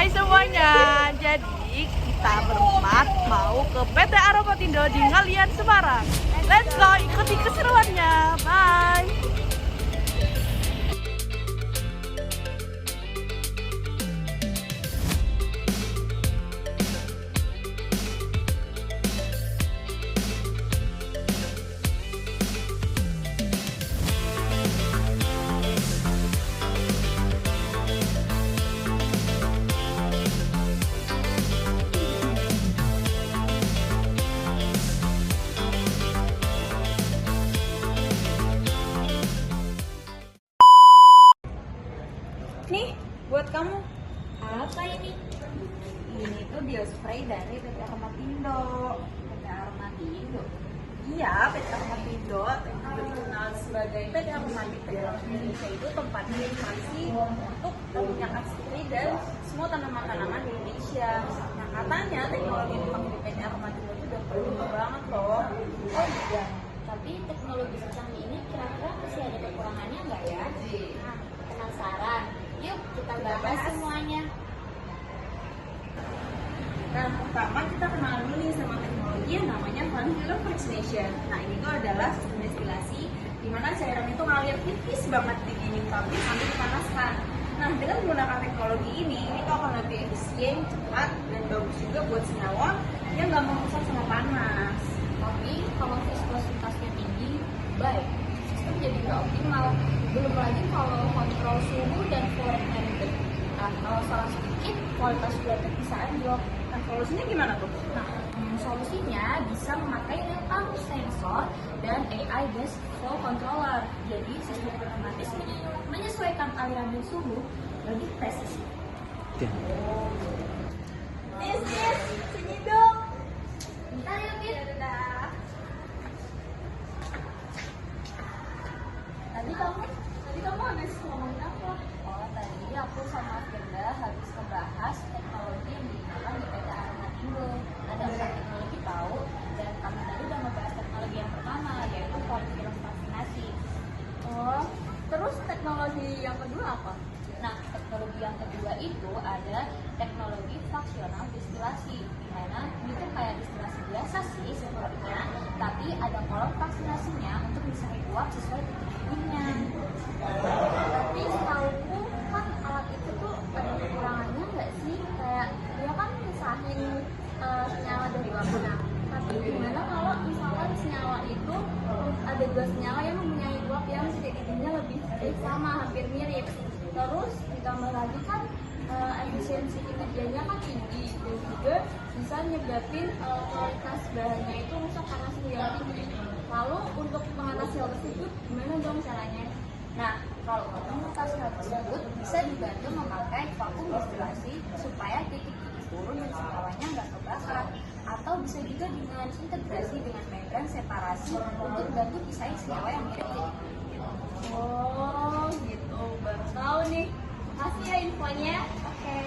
Hai semuanya, jadi kita berempat mau ke PT Aromatindo di Ngalian, Semarang. Let's go, ikuti keseruannya. Bye. Nih, buat kamu. Apa ini? Ini tuh biospray dari PT Aromatindo. PT Aromatindo. Iya, PT Aromatindo dikenal sebagai PT Aromatindo Indonesia itu tempat investasi untuk peminyakan sirih dan semua tanaman-tanaman di Indonesia. Nah, katanya teknologi yang dipakai di PT Aromatindo itu udah berguna banget loh. Oh iya, tapi teknologi secanggih ini kira-kira masih ada kekurangannya nggak ya? Nah, penasaran. Yuk kita bahas semuanya. Nah, pertama kita kenal dulu nih sama teknologi yang namanya Fine Film Fractionation. Nah, ini tuh adalah sistem destilasi di mana cairan itu ngalir tipis banget di dinding pabrik sampai dipanaskan. Nah, dengan menggunakan teknologi ini tuh akan lebih efisien, cepat, dan bagus juga buat senyawa yang nggak merusak sama panas. Tapi kalau viskositasnya tinggi, baik, sistem jadi nggak optimal. Belum lagi kalau kontrol suhu dan flow-nya ribet. Nah, kalau salah sedikit, kualitas udara bisa anjlok. Nah, solusinya gimana tuh? Nah, solusinya bisa memakai real-time sensor dan AI based flow controller. Jadi sistem otomatis ini menyesuaikan aliran dan suhu lebih presisi. Nis, sini dong. Bentar ya, Bit. Tadi kamu habis ngomongin apa? Oh, tadi aku sama Firda habis membahas teknologi yang digunakan di PT Aromatindo. Ada 4 teknologi tahu, dan kami tadi udah membahas teknologi yang pertama, yaitu film vaksinasi. Oh, terus teknologi yang kedua apa? Nah, teknologi yang kedua itu ada teknologi fraksional distilasi, di mana itu kayak distilasi biasa sih sebenarnya, tapi ada kolom vaksinasinya untuk misahin uap sesuai titik didihnya. Tapi setauku kan alat itu tuh ada kekurangannya nggak sih? Kayak dia kan misahin senyawa dari uapnya. Tapi gimana kalau misalkan senyawa itu ada 2 senyawa yang mempunyai uap yang titik didihnya lebih sama, hampir mirip. Terus ditambah lagi kan efisiensi kinerjanya kan tinggi dan juga bisa nyebabin kualitas bahannya itu rusak karena suhu yang tinggi. Lalu untuk mengatasi hal tersebut gimana dong caranya? Nah, kalau untuk mengatasi hal tersebut bisa dibantu memakai vakum destilasi supaya titik-titik turun dan senyawanya nggak kebakar, atau bisa juga dengan integrasi dengan membran separasi untuk bantu pisahin senyawa yang mirip. Oh gitu, baru tahu nih. Makasih ya infonya. Oke.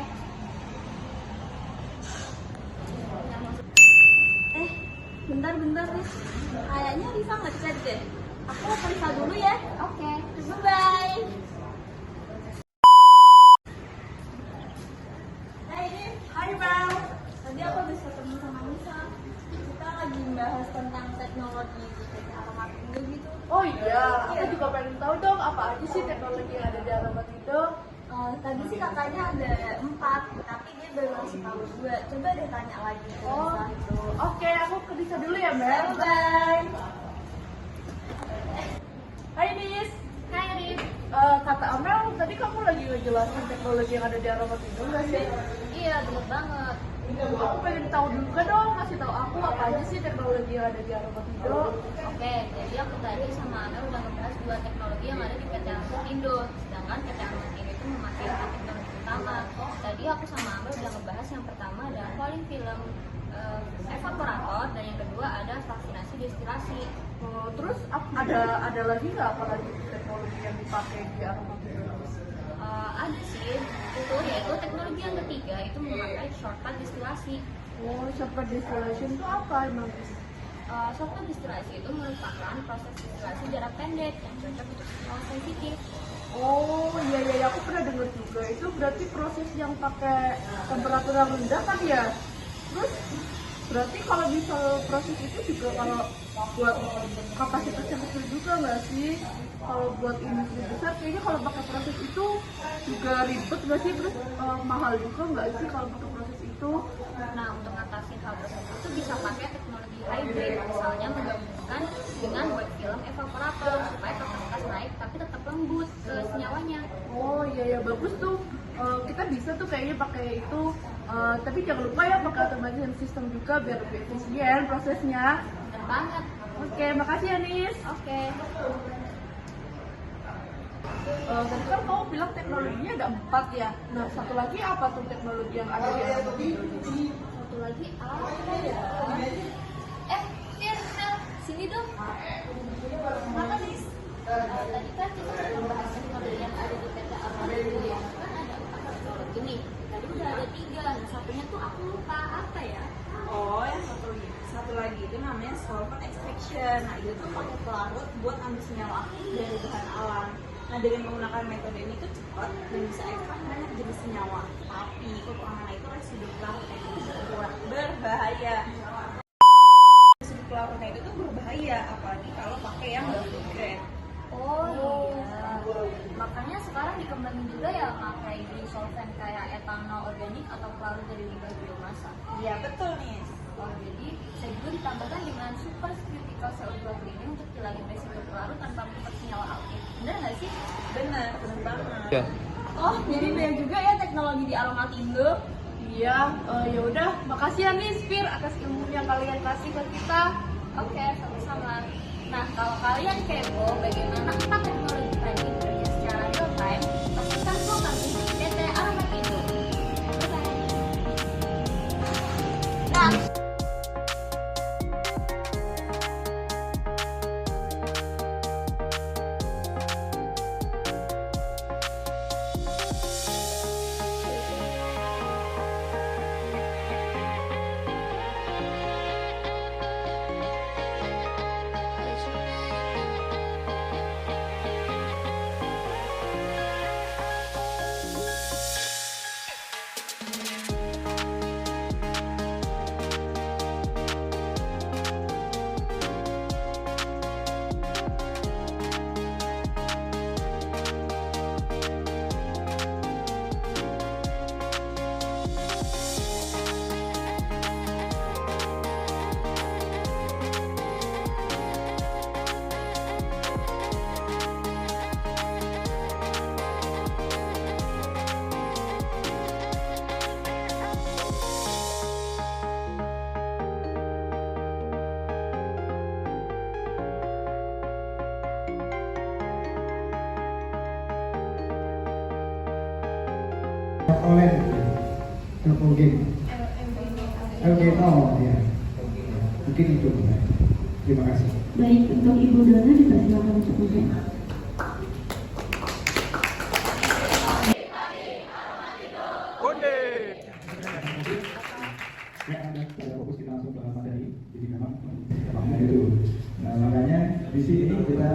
Bentar nih. Kayaknya Risa ngechat deh. Aku periksa dulu ya. Oke. Bye. Hai Bang. Tadi aku habis ketemu sama Nisa. Kita lagi membahas tentang teknologi di PT Aromatindo gitu. Oh iya, aku juga pengen tahu dong apa aja sih teknologi yang ada di Aromatindo. Tadi sih katanya ada 4, tapi dia baru ngasih tahu 2. Coba deh tanya lagi ke Oh Nisa. gitu. Oke, aku ke Disa dulu ya, Mbak. Bye. Hai Nis. Hai, Rif. Kata Amel, tadi kamu lagi ngejelasin teknologi yang ada di Aromatindo nggak sih? Iya, bener banget. Aku pengen tahu juga dong, kasih tahu aku apa aja sih teknologi yang ada di Aromatindo. Oke, jadi aku tadi sama Amel udah ngebahas 2 teknologi yang ada di PT Aromatindo, sedangkan PT Aromatindo itu memakai 4 teknologi utama. Tadi aku sama Amel udah ngebahas yang pertama ada falling film evaporator, dan yang kedua ada vaksinasi destilasi. Terus ada lagi nggak apa lagi teknologi yang dipakai di Aromatindo? Ada sih, itu yaitu teknologi yang ketiga itu memakai shortcut destilasi. Oh, shortcut distillation itu apa emang? Shortcut destilasi itu merupakan proses destilasi jarak pendek yang cocok untuk senyawa sensitif. Oh iya iya iya, aku pernah dengar juga. Itu berarti proses yang pakai temperatur yang rendah kan ya? Terus berarti kalau misal proses itu juga kalau buat kapasitas yang kecil juga nggak sih? Kalau buat industri besar kayaknya kalau pakai proses itu juga ribet nggak sih? Terus mahal juga nggak sih kalau pakai proses itu? Nah, untuk ngatasin hal tersebut itu bisa pakai teknologi hybrid, misalnya menggabungkan dengan wet film evaporator supaya kapasitas naik tapi tetap lembut ke senyawanya. Oh iya ya, bagus tuh. Kita bisa tuh kayaknya pakai itu. Tapi jangan lupa ya pakai automation system juga biar lebih efisien prosesnya. Bener banget. Oke, makasih ya Nis. Oke. Tadi kan kamu bilang teknologinya ada 4 ya. Nah, satu lagi apa tuh teknologi yang ada di Aroma Tindo ini? Satu lagi apa ya? Fir, sini dong. Kenapa nih? Tadi kan kita sudah membahas teknologi yang ada di PT Aroma Tindo ya. Kan ada 4 teknologi nih. Tadi udah ada 3. Nah, satunya tuh aku lupa apa ya? Oh, yang satu lagi itu namanya solvent extraction. Nah, itu tuh pakai pelarut buat ambil senyawa aktif dari bahan alam. Nah, dengan menggunakan metode ini tuh cepat dan bisa ekstrak banyak jenis senyawa. Tapi kekurangan itu residu pelarutnya itu berbahaya. Residu pelarutnya itu tuh berbahaya, apalagi kalau pakai yang double grade. Oh iya. Makanya sekarang dikembangin juga ya pakai green solvent kayak etanol organik atau pelarut dari limbah biomasa. Iya, betul nih. Oh, jadi saya juga ditambahkan dengan super critical CO2 cleaning untuk hilangin resiko pelarut tanpa memper senyawa aktif. Bener nggak sih? Bener banget. Ya. Oh, jadi banyak juga ya teknologi di Aroma Tindo. Iya, ya udah, makasih ya Nis, Fir atas ilmu yang kalian kasih ke kita. Oke, sama-sama. Nah, kalau kalian kepo bagaimana 4 teknologi tadi bekerja secara real time, pastikan kok kami di PT Aroma Tindo. Nah, oleh LPG LG0 ya, mungkin itu. Terima kasih. Baik, untuk Ibu Dona dipersilakan untuk menjawab. Ya, ada fokus kita langsung ke materi. Jadi memang itu. Nah, makanya di sini kita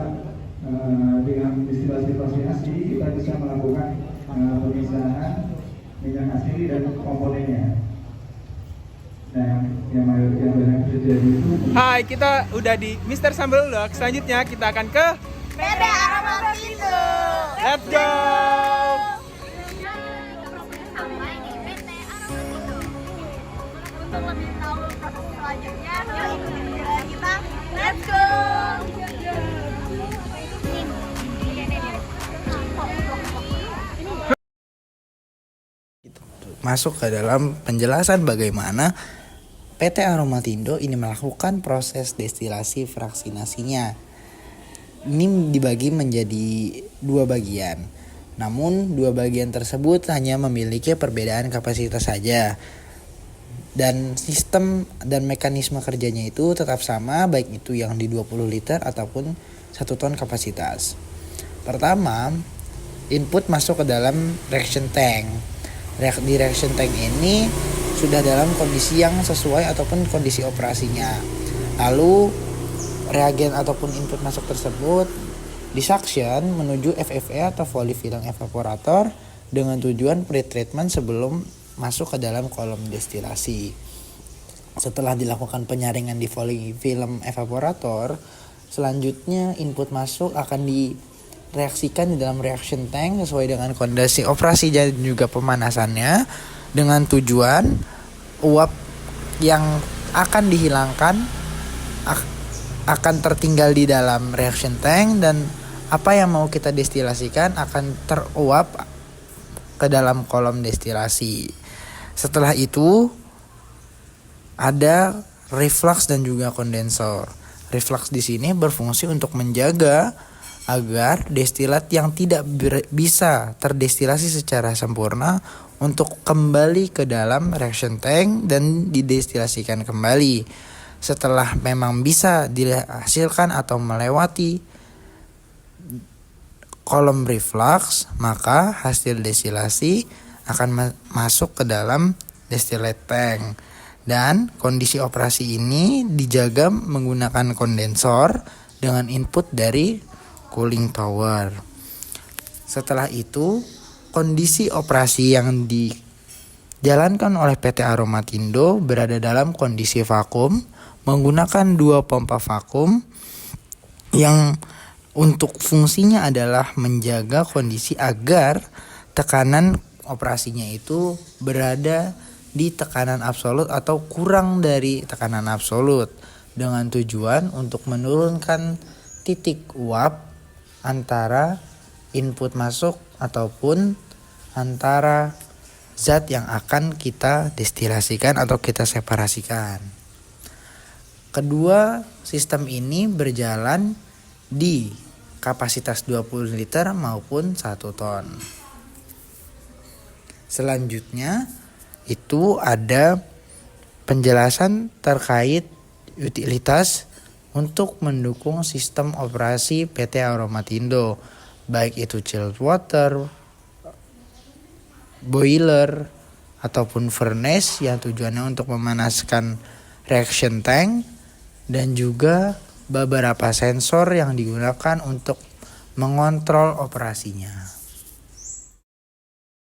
dengan distilasi asli kita bisa melakukan pemisahan minyak asli dan komponennya. Nah, yang banyak terjadi itu. Hai, kita udah di Mr. Sambal Ulek. Selanjutnya kita akan ke PT Aroma Tindo. Let's go. Sampai di PT Aroma Tindo. Untuk lebih tahu proses selanjutnya, yuk ikuti jalan kita. Let's go. Masuk ke dalam penjelasan bagaimana PT Aroma Tindo ini melakukan proses destilasi fraksinasinya. Ini dibagi menjadi 2 bagian. Namun 2 bagian tersebut hanya memiliki perbedaan kapasitas saja. Dan sistem dan mekanisme kerjanya itu tetap sama, baik itu yang di 20 liter ataupun 1 ton kapasitas. Pertama, input masuk ke dalam reaction tank. Di reaction tank ini sudah dalam kondisi yang sesuai ataupun kondisi operasinya. Lalu reagen ataupun input masuk tersebut Disuction menuju FFE atau volley filling evaporator dengan tujuan pretreatment sebelum masuk ke dalam kolom destilasi. Setelah dilakukan penyaringan di volley film evaporator, selanjutnya input masuk akan direaksikan di dalam reaction tank sesuai dengan kondisi operasi dan juga pemanasannya, dengan tujuan uap yang akan dihilangkan akan tertinggal di dalam reaction tank, dan apa yang mau kita destilasikan akan teruap ke dalam kolom destilasi. Setelah itu ada reflux dan juga kondensor. Reflux di sini berfungsi untuk menjaga agar destilat yang tidak bisa terdestilasi secara sempurna untuk kembali ke dalam reaction tank dan didestilasikan kembali. Setelah memang bisa dihasilkan atau melewati kolom reflux, maka hasil destilasi akan masuk ke dalam distillate tank. Dan kondisi operasi ini dijaga menggunakan kondensor dengan input dari cooling tower. Setelah itu, kondisi operasi yang dijalankan oleh PT Aromatindo berada dalam kondisi vakum menggunakan 2 pompa vakum yang untuk fungsinya adalah menjaga kondisi agar tekanan operasinya itu berada di tekanan absolut atau kurang dari tekanan absolut, dengan tujuan untuk menurunkan titik uap antara input masuk ataupun antara zat yang akan kita destilasikan atau kita separasikan. Kedua sistem ini berjalan di kapasitas 20 liter maupun 1 ton. Selanjutnya itu ada penjelasan terkait utilitas untuk mendukung sistem operasi PT Aromatindo, baik itu chilled water, boiler, ataupun furnace yang tujuannya untuk memanaskan reaction tank, dan juga beberapa sensor yang digunakan untuk mengontrol operasinya.